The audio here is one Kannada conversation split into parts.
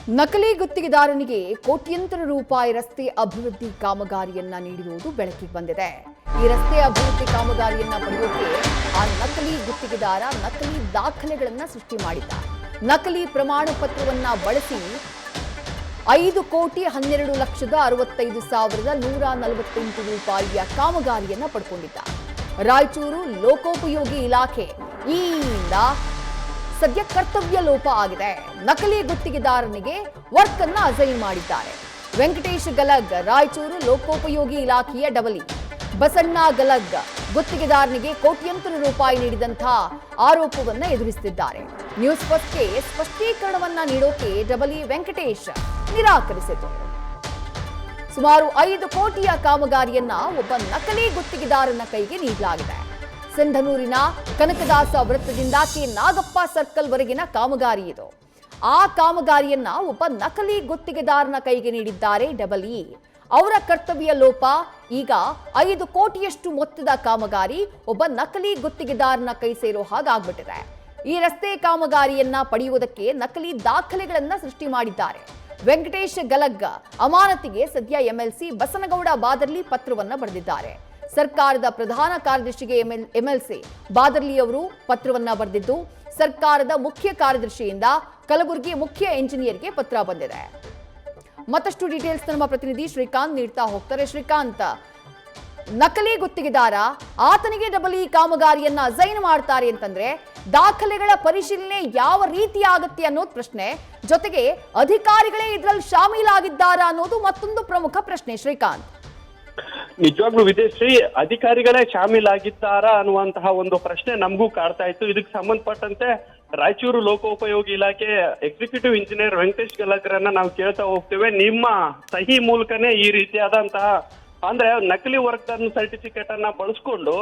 ನಕಲಿ ಗುತ್ತಿಗೆದಾರನಿಗೆ ಕೋಟ್ಯಂತರ ರೂಪಾಯಿ ರಸ್ತೆ ಅಭಿವೃದ್ಧಿ ಕಾಮಗಾರಿಯನ್ನ ನೀಡಿರುವುದು ಬೆಳಕಿಗೆ ಬಂದಿದೆ. ಈ ರಸ್ತೆ ಅಭಿವೃದ್ಧಿ ಕಾಮಗಾರಿಯನ್ನ ಪಡೆಯೋಕೆ ಆ ನಕಲಿ ಗುತ್ತಿಗೆದಾರ ನಕಲಿ ದಾಖಲೆಗಳನ್ನ ಸೃಷ್ಟಿ ಮಾಡಿದ್ದ. ನಕಲಿ ಪ್ರಮಾಣ ಪತ್ರವನ್ನ ಬಳಸಿ 5,12,65,148 ರೂಪಾಯಿಯ ಕಾಮಗಾರಿಯನ್ನ ಪಡ್ಕೊಂಡಿದ್ದ. ರಾಯಚೂರು ಲೋಕೋಪಯೋಗಿ ಇಲಾಖೆ ಈಯಿಂದ ಸದ್ಯ ಕರ್ತವ್ಯ ಲೋಪ ಆಗಿದೆ. ನಕಲಿ ಗುತ್ತಿಗೆದಾರನಿಗೆ ವರ್ಕ್ ಅನ್ನ ಅಸೈನ್ ಮಾಡಿದ್ದಾರೆ. ವೆಂಕಟೇಶ್ ಗಲಗ್ ರಾಯಚೂರು ಲೋಕೋಪಯೋಗಿ ಇಲಾಖೆಯ ಡಬಲಿ. ಬಸಣ್ಣ ಗಲಗ್ ಗುತ್ತಿಗೆದಾರನಿಗೆ ಕೋಟ್ಯಂತರ ರೂಪಾಯಿ ನೀಡಿದಂತಹ ಆರೋಪವನ್ನ ಎದುರಿಸುತ್ತಿದ್ದಾರೆ. ನ್ಯೂಸ್ ಫಸ್ಟ್ಗೆ ಸ್ಪಷ್ಟೀಕರಣವನ್ನ ನೀಡೋಕೆ ಡಬಲಿ ವೆಂಕಟೇಶ್ ನಿರಾಕರಿಸಿತು. ಸುಮಾರು 5 ಕೋಟಿಯ ಕಾಮಗಾರಿಯನ್ನ ಒಬ್ಬ ನಕಲಿ ಗುತ್ತಿಗೆದಾರನ ಕೈಗೆ ನೀಡಲಾಗಿದೆ. ಸಿಂಧನೂರಿನ ಕನಕದಾಸ ವೃತ್ತದಿಂದ ಕೆ ನಾಗಪ್ಪ ಸರ್ಕಲ್ ವರೆಗಿನ ಕಾಮಗಾರಿ ಇದು. ಆ ಕಾಮಗಾರಿಯನ್ನ ಒಬ್ಬ ನಕಲಿ ಗುತ್ತಿಗೆದಾರನ ಕೈಗೆ ನೀಡಿದ್ದಾರೆ ಡಬಲಿ. ಅವರ ಕರ್ತವ್ಯ ಲೋಪ. ಈಗ 5 ಕೋಟಿಯಷ್ಟು ಮೊತ್ತದ ಕಾಮಗಾರಿ ಒಬ್ಬ ನಕಲಿ ಗುತ್ತಿಗೆದಾರನ ಕೈ ಸೇರೋ ಹಾಗಾಗ್ಬಿಟ್ಟಿದೆ. ಈ ರಸ್ತೆ ಕಾಮಗಾರಿಯನ್ನ ಪಡೆಯುವುದಕ್ಕೆ ನಕಲಿ ದಾಖಲೆಗಳನ್ನ ಸೃಷ್ಟಿ ಮಾಡಿದ್ದಾರೆ. ವೆಂಕಟೇಶ್ ಗಲಗ್ ಅಮಾನತಿಗೆ ಸದ್ಯ ಎಂಎಲ್ಸಿ ಬಸನಗೌಡ ಬಾದರ್ಲಿ ಪತ್ರವನ್ನ ಬರೆದಿದ್ದಾರೆ. ಸರ್ಕಾರದ ಪ್ರಧಾನ ಕಾರ್ಯದರ್ಶಿಗೆ ಎಂಎಲ್ಸಿ ಬಾದರ್ಲಿ ಅವರು ಪತ್ರವನ್ನ ಬರೆದಿದ್ದು, ಸರ್ಕಾರದ ಮುಖ್ಯ ಕಾರ್ಯದರ್ಶಿಯಿಂದ ಕಲಬುರಗಿ ಮುಖ್ಯ ಇಂಜಿನಿಯರ್ಗೆ ಪತ್ರ ಬಂದಿದೆ. ಮತ್ತಷ್ಟು ಡೀಟೇಲ್ಸ್ ನಮ್ಮ ಪ್ರತಿನಿಧಿ ಶ್ರೀಕಾಂತ್ ನೀಡ್ತಾ ಹೋಗ್ತಾರೆ. ಶ್ರೀಕಾಂತ್, ನಕಲಿ ಗುತ್ತಿಗೆದಾರ ಆತನಿಗೆ ಡಬಲಿ ಕಾಮಗಾರಿಯನ್ನ ಅಸೈನ್ ಮಾಡ್ತಾರೆ ಅಂತಂದ್ರೆ ದಾಖಲೆಗಳ ಪರಿಶೀಲನೆ ಯಾವ ರೀತಿ ಆಗುತ್ತೆ ಅನ್ನೋದು ಪ್ರಶ್ನೆ. ಜೊತೆಗೆ ಅಧಿಕಾರಿಗಳೇ ಇದರಲ್ಲಿ ಶಾಮೀಲಾಗಿದ್ದಾರಾ ಅನ್ನೋದು ಮತ್ತೊಂದು ಪ್ರಮುಖ ಪ್ರಶ್ನೆ. ಶ್ರೀಕಾಂತ್, ನಿಜವಾಗ್ಲೂ ವಿದೇಶಿ ಅಧಿಕಾರಿಗಳೇ ಶಾಮೀಲಾಗಿದ್ದಾರಾ ಅನ್ನುವಂತಹ ಒಂದು ಪ್ರಶ್ನೆ ನಮಗೂ ಕಾಡ್ತಾ ಇತ್ತು. ಇದಕ್ಕೆ ಸಂಬಂಧಪಟ್ಟಂತೆ ರಾಯಚೂರು ಲೋಕೋಪಯೋಗಿ ಇಲಾಖೆ ಎಕ್ಸಿಕ್ಯೂಟಿವ್ ಇಂಜಿನಿಯರ್ ವೆಂಕಟೇಶ್ ಗಲಗ್ರನ್ನ ನಾವು ಕೇಳ್ತಾ ಹೋಗ್ತೇವೆ. ನಿಮ್ಮ ಸಹಿ ಮೂಲಕನೇ ಈ ರೀತಿಯಾದಂತಹ ಅಂದ್ರೆ ನಕಲಿ ವರ್ಕ್ ಡನ್ ಸರ್ಟಿಫಿಕೇಟ್ ಅನ್ನ ಬಳಸ್ಕೊಂಡು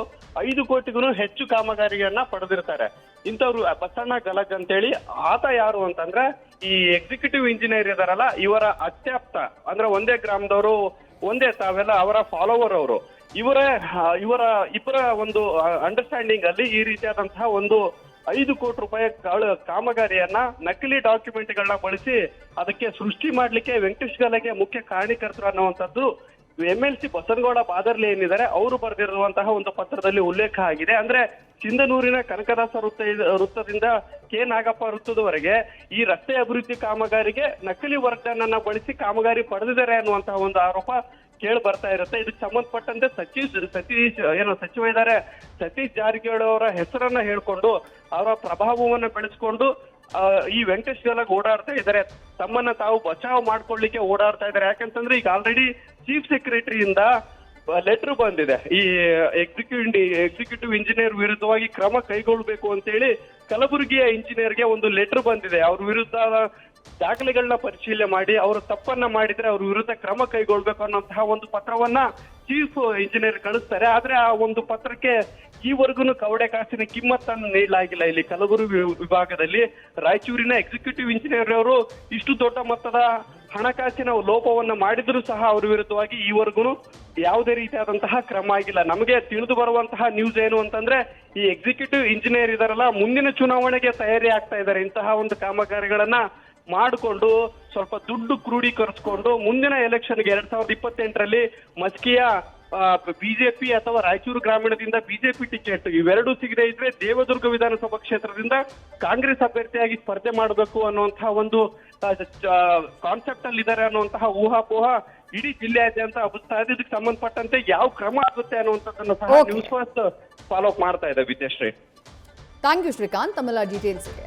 5 ಕೋಟಿಗೂ ಹೆಚ್ಚು ಕಾಮಗಾರಿಯನ್ನ ಪಡೆದಿರ್ತಾರೆ. ಇಂಥವ್ರು ಬಸಣ್ಣ ಗಲಗ್ ಅಂತೇಳಿ ಆತ ಯಾರು ಅಂತಂದ್ರೆ ಈ ಎಕ್ಸಿಕ್ಯೂಟಿವ್ ಇಂಜಿನಿಯರ್ ಇದಾರಲ್ಲ, ಇವರ ಅತ್ಯಾಪ್ತ ಅಂದ್ರೆ ಒಂದೇ ಗ್ರಾಮದವರು, ಒಂದೇ ತಾವೆಲ್ಲ ಅವರ ಫಾಲೋವರ್ ಅವರು. ಇವರ ಇಬ್ಬರ ಒಂದು ಅಂಡರ್ಸ್ಟ್ಯಾಂಡಿಂಗ್ ಅಲ್ಲಿ ಈ ರೀತಿಯಾದಂತಹ ಒಂದು 5 ಕೋಟಿ ರೂಪಾಯಿ ಕಾಮಗಾರಿಯನ್ನ ನಕಲಿ ಡಾಕ್ಯುಮೆಂಟ್ ಗಳನ್ನ ಬಳಸಿ ಅದಕ್ಕೆ ಸೃಷ್ಟಿ ಮಾಡ್ಲಿಕ್ಕೆ ವೆಂಕಟೇಶ್ ಗಲಗೆ ಮುಖ್ಯ ಕಾರಣೀಕರ್ತರು ಅನ್ನುವಂಥದ್ದು ಎಂಎಲ್ಸಿ ಬಸನಗೌಡ ಬಾದರ್ಲಿ ಅವರು ಬರೆದಿರುವಂತಹ ಒಂದು ಪತ್ರದಲ್ಲಿ ಉಲ್ಲೇಖ ಆಗಿದೆ. ಅಂದ್ರೆ ಸಿಂಧನೂರಿನ ಕನಕದಾಸ ವೃತ್ತದಿಂದ ಕೆ ನಾಗಪ್ಪ ವೃತ್ತದವರೆಗೆ ಈ ರಸ್ತೆ ಅಭಿವೃದ್ಧಿ ಕಾಮಗಾರಿಗೆ ನಕಲಿ ವರ್ಕ್ ಡನ್ ಅನ್ನ ಬಳಸಿ ಕಾಮಗಾರಿ ಪಡೆದಿದ್ದಾರೆ ಅನ್ನುವಂತಹ ಒಂದು ಆರೋಪ ಕೇಳಿ ಬರ್ತಾ ಇರುತ್ತೆ. ಇದಕ್ಕೆ ಸಂಬಂಧಪಟ್ಟಂತೆ ಸಚಿವ ಇದ್ದಾರೆ ಸತೀಶ್ ಜಾರಕಿಹೊಳಿ ಅವರ ಹೆಸರನ್ನ ಹೇಳ್ಕೊಂಡು ಅವರ ಪ್ರಭಾವವನ್ನು ಬೆಳೆಸ್ಕೊಂಡು ಈ ವೆಂಕಟೇಶ್ ಗಲಗ್ ಓಡಾಡ್ತಾ ಇದ್ದಾರೆ. ತಮ್ಮನ್ನ ತಾವು ಬಚಾವ್ ಮಾಡ್ಕೊಳ್ಳಿಕ್ಕೆ ಓಡಾಡ್ತಾ ಇದ್ದಾರೆ. ಯಾಕಂತಂದ್ರೆ ಈಗ ಆಲ್ರೆಡಿ ಚೀಫ್ ಸೆಕ್ರೆಟರಿಯಿಂದ ಲೆಟರ್ ಬಂದಿದೆ. ಈ ಎಕ್ಸಿಕ್ಯೂಟಿವ್ ಇಂಜಿನಿಯರ್ ವಿರುದ್ಧವಾಗಿ ಕ್ರಮ ಕೈಗೊಳ್ಳಬೇಕು ಅಂತೇಳಿ ಕಲಬುರಗಿಯ ಇಂಜಿನಿಯರ್ಗೆ ಒಂದು ಲೆಟರ್ ಬಂದಿದೆ. ಅವ್ರ ವಿರುದ್ಧ ದಾಖಲೆಗಳನ್ನ ಪರಿಶೀಲನೆ ಮಾಡಿ ಅವರು ತಪ್ಪನ್ನ ಮಾಡಿದ್ರೆ ಅವ್ರ ವಿರುದ್ಧ ಕ್ರಮ ಕೈಗೊಳ್ಬೇಕು ಅನ್ನೋಂತಹ ಒಂದು ಪತ್ರವನ್ನ ಚೀಫ್ ಇಂಜಿನಿಯರ್ ಕಳಿಸ್ತಾರೆ. ಆದ್ರೆ ಆ ಒಂದು ಪತ್ರಕ್ಕೆ ಈವರೆಗೂ ಕವಡೆ ಕಾಸಿನ ಕಿಮ್ಮತ್ತನ್ನು ನೀಡಲಾಗಿಲ್ಲ. ಇಲ್ಲಿ ಕಲಬುರಗಿ ವಿಭಾಗದಲ್ಲಿ ರಾಯಚೂರಿನ ಎಕ್ಸಿಕ್ಯೂಟಿವ್ ಇಂಜಿನಿಯರ್ ಅವರು ಇಷ್ಟು ದೊಡ್ಡ ಮೊತ್ತದ ಹಣಕಾಸಿನ ಲೋಪವನ್ನ ಮಾಡಿದ್ರು ಸಹ ಅವ್ರ ವಿರುದ್ಧವಾಗಿ ಈವರೆಗೂ ಯಾವುದೇ ರೀತಿಯಾದಂತಹ ಕ್ರಮ ಆಗಿಲ್ಲ. ನಮಗೆ ತಿಳಿದು ಬರುವಂತಹ ನ್ಯೂಸ್ ಏನು ಅಂತಂದ್ರೆ ಈ ಎಕ್ಸಿಕ್ಯೂಟಿವ್ ಇಂಜಿನಿಯರ್ ಇದಾರಲ್ಲ, ಮುಂದಿನ ಚುನಾವಣೆಗೆ ತಯಾರಿ ಆಗ್ತಾ ಇದ್ದಾರೆ. ಇಂತಹ ಒಂದು ಕಾಮಗಾರಿಗಳನ್ನ ಮಾಡಿಕೊಂಡು ಸ್ವಲ್ಪ ದುಡ್ಡು ಕ್ರೋಢೀಕರಿಸಿಕೊಂಡು ಮುಂದಿನ ಎಲೆಕ್ಷನ್ಗೆ 2028ರಲ್ಲಿ ಮಸ್ಕಿಯ ಬಿಜೆಪಿ ಅಥವಾ ರಾಯಚೂರು ಗ್ರಾಮೀಣದಿಂದ ಬಿಜೆಪಿ ಟಿಕೆಟ್ ಇವೆರಡೂ ಸಿಗದೆ ಇದ್ರೆ ದೇವದುರ್ಗ ವಿಧಾನಸಭಾ ಕ್ಷೇತ್ರದಿಂದ ಕಾಂಗ್ರೆಸ್ ಅಭ್ಯರ್ಥಿಯಾಗಿ ಸ್ಪರ್ಧೆ ಮಾಡಬೇಕು ಅನ್ನುವಂತಹ ಒಂದು ಕಾನ್ಸೆಪ್ಟ್ ಅಲ್ಲಿ ಇದ್ದಾರೆ ಅನ್ನುವಂತಹ ಊಹಾಪೋಹ ಇಡೀ ಜಿಲ್ಲೆಯಾದ್ಯಂತ ಹಬ್ಬಿಸ್ತಾ ಇದೆ. ಇದಕ್ಕೆ ಸಂಬಂಧಪಟ್ಟಂತೆ ಯಾವ ಕ್ರಮ ಆಗುತ್ತೆ ಅನ್ನುವಂಥದ್ದನ್ನು ಸಹ ನ್ಯೂಸ್ ಫಸ್ಟ್ ಫಾಲೋ ಅಪ್ ಮಾಡ್ತಾ ಇದೆ. ವಿದ್ಯಾಶ್ರೀ, ಥ್ಯಾಂಕ್ ಯು ಶ್ರೀಕಾಂತ್ ತಮ್ಮೆಲ್ಲ ಡೀಟೇಲ್ಸ್ಗೆ.